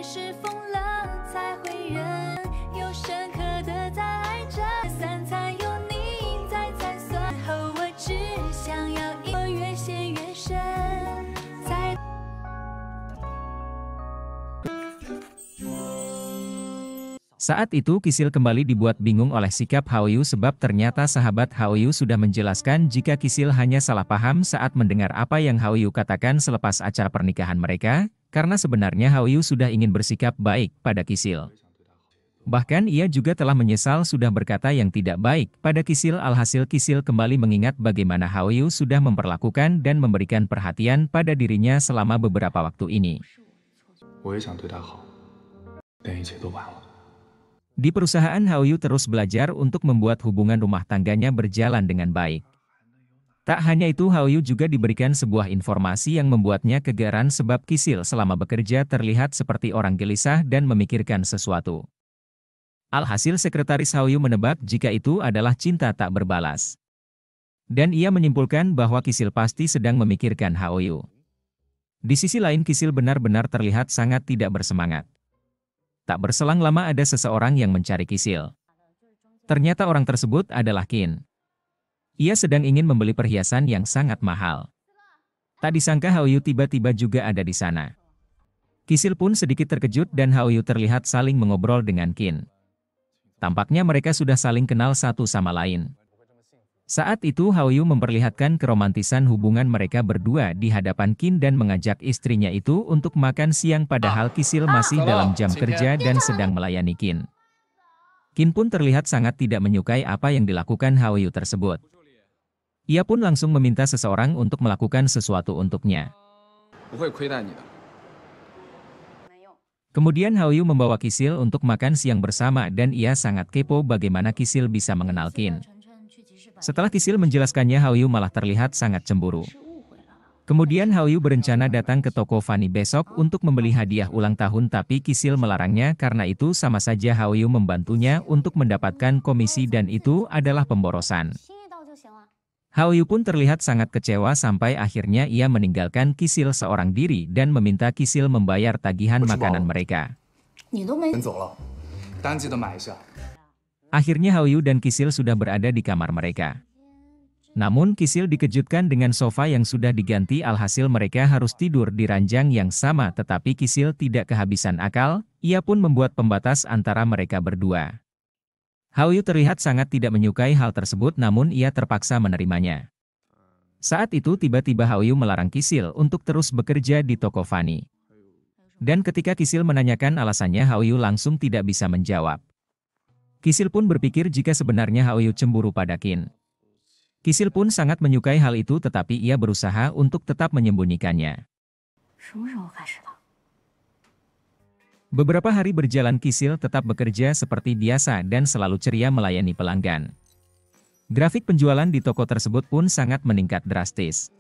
是疯了才会人有深刻的在爱着，三餐有你在才算后，我只想要一个越陷越深。Saat itu Kisil kembali dibuat bingung oleh sikap Haoyu sebab ternyata sahabat Haoyu sudah menjelaskan jika Kisil hanya salah paham saat mendengar apa yang Haoyu katakan selepas acara pernikahan mereka, karena sebenarnya Haoyu sudah ingin bersikap baik pada Kisil. Bahkan ia juga telah menyesal sudah berkata yang tidak baik pada Kisil. Alhasil Kisil kembali mengingat bagaimana Haoyu sudah memperlakukan dan memberikan perhatian pada dirinya selama beberapa waktu ini. Di perusahaan Haoyu terus belajar untuk membuat hubungan rumah tangganya berjalan dengan baik. Tak hanya itu, Haoyu juga diberikan sebuah informasi yang membuatnya kegeran sebab Kisil selama bekerja terlihat seperti orang gelisah dan memikirkan sesuatu. Alhasil sekretaris Haoyu menebak jika itu adalah cinta tak berbalas. Dan ia menyimpulkan bahwa Kisil pasti sedang memikirkan Haoyu. Di sisi lain Kisil benar-benar terlihat sangat tidak bersemangat. Tak berselang lama ada seseorang yang mencari Kisil. Ternyata orang tersebut adalah Qin. Ia sedang ingin membeli perhiasan yang sangat mahal. Tak disangka Haoyu tiba-tiba juga ada di sana. Kisil pun sedikit terkejut dan Haoyu terlihat saling mengobrol dengan Qin. Tampaknya mereka sudah saling kenal satu sama lain. Saat itu Haoyu memperlihatkan keromantisan hubungan mereka berdua di hadapan Qin dan mengajak istrinya itu untuk makan siang padahal Kisil masih dalam jam kerja dan sedang melayani Qin. Qin pun terlihat sangat tidak menyukai apa yang dilakukan Haoyu tersebut. Ia pun langsung meminta seseorang untuk melakukan sesuatu untuknya. Kemudian Haoyu membawa Kisil untuk makan siang bersama dan ia sangat kepo bagaimana Kisil bisa mengenal Qin. Setelah Kisil menjelaskannya, Haoyu malah terlihat sangat cemburu. Kemudian Haoyu berencana datang ke toko Fanny besok untuk membeli hadiah ulang tahun, tapi Kisil melarangnya karena itu sama saja Haoyu membantunya untuk mendapatkan komisi dan itu adalah pemborosan. Haoyu pun terlihat sangat kecewa sampai akhirnya ia meninggalkan Kisil seorang diri dan meminta Kisil membayar tagihan makanan mereka. Akhirnya Haoyu dan Kisil sudah berada di kamar mereka. Namun Kisil dikejutkan dengan sofa yang sudah diganti, alhasil mereka harus tidur di ranjang yang sama, tetapi Kisil tidak kehabisan akal, ia pun membuat pembatas antara mereka berdua. Haoyu terlihat sangat tidak menyukai hal tersebut namun ia terpaksa menerimanya. Saat itu tiba-tiba Haoyu melarang Kisil untuk terus bekerja di toko Fanny. Dan ketika Kisil menanyakan alasannya, Haoyu langsung tidak bisa menjawab. Kisil pun berpikir jika sebenarnya Haoyu cemburu pada Qin. Kisil pun sangat menyukai hal itu tetapi ia berusaha untuk tetap menyembunyikannya. Beberapa hari berjalan, Kisil tetap bekerja seperti biasa dan selalu ceria melayani pelanggan. Grafik penjualan di toko tersebut pun sangat meningkat drastis.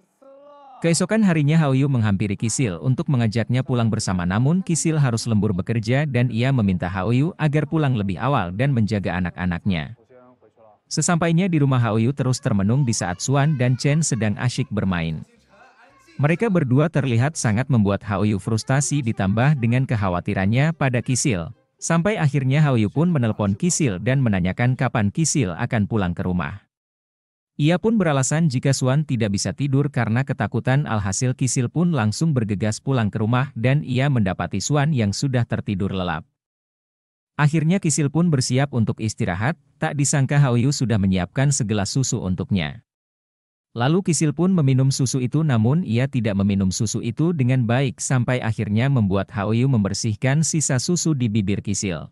Keesokan harinya Haoyu menghampiri Kisil untuk mengajaknya pulang bersama, namun Kisil harus lembur bekerja dan ia meminta Haoyu agar pulang lebih awal dan menjaga anak-anaknya. Sesampainya di rumah, Haoyu terus termenung di saat Suan dan Chen sedang asyik bermain. Mereka berdua terlihat sangat membuat Haoyu frustasi ditambah dengan kekhawatirannya pada Kisil. Sampai akhirnya Haoyu pun menelpon Kisil dan menanyakan kapan Kisil akan pulang ke rumah. Ia pun beralasan jika Suan tidak bisa tidur karena ketakutan, alhasil Kisil pun langsung bergegas pulang ke rumah dan ia mendapati Suan yang sudah tertidur lelap. Akhirnya Kisil pun bersiap untuk istirahat, tak disangka Haoyu sudah menyiapkan segelas susu untuknya. Lalu Kisil pun meminum susu itu namun ia tidak meminum susu itu dengan baik sampai akhirnya membuat Haoyu membersihkan sisa susu di bibir Kisil.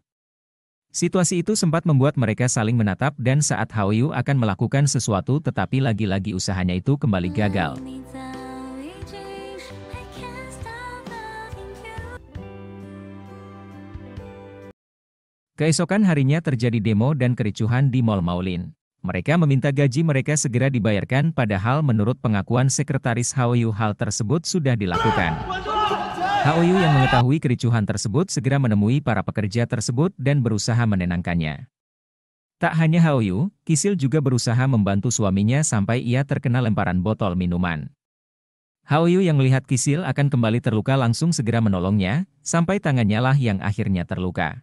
Situasi itu sempat membuat mereka saling menatap dan saat Haoyu akan melakukan sesuatu tetapi lagi-lagi usahanya itu kembali gagal. Keesokan harinya terjadi demo dan kericuhan di Mall Maulin. Mereka meminta gaji mereka segera dibayarkan padahal menurut pengakuan sekretaris Haoyu hal tersebut sudah dilakukan. Haoyu yang mengetahui kericuhan tersebut segera menemui para pekerja tersebut dan berusaha menenangkannya. Tak hanya Haoyu, Kisil juga berusaha membantu suaminya sampai ia terkena lemparan botol minuman. Haoyu yang melihat Kisil akan kembali terluka langsung segera menolongnya, sampai tangannya lah yang akhirnya terluka.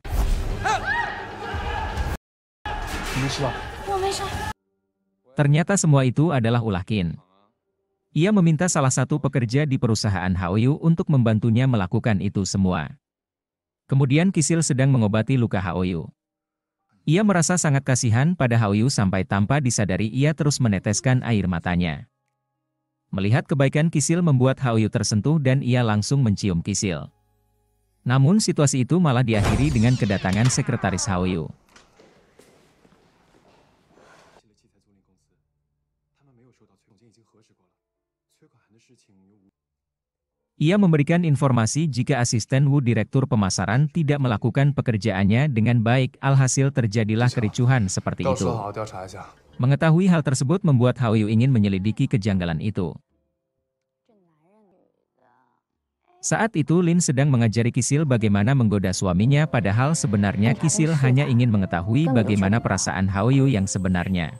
Ternyata semua itu adalah ulah Qin. Ia meminta salah satu pekerja di perusahaan Haoyu untuk membantunya melakukan itu semua. Kemudian Kisil sedang mengobati luka Haoyu. Ia merasa sangat kasihan pada Haoyu sampai tanpa disadari ia terus meneteskan air matanya. Melihat kebaikan Kisil membuat Haoyu tersentuh dan ia langsung mencium Kisil. Namun situasi itu malah diakhiri dengan kedatangan sekretaris Haoyu. Ia memberikan informasi jika asisten Wu Direktur Pemasaran tidak melakukan pekerjaannya dengan baik, alhasil terjadilah kericuhan seperti itu. Mengetahui hal tersebut membuat Haoyu ingin menyelidiki kejanggalan itu. Saat itu Lin sedang mengajari Kisil bagaimana menggoda suaminya, padahal sebenarnya Kisil hanya ingin mengetahui bagaimana perasaan Haoyu yang sebenarnya.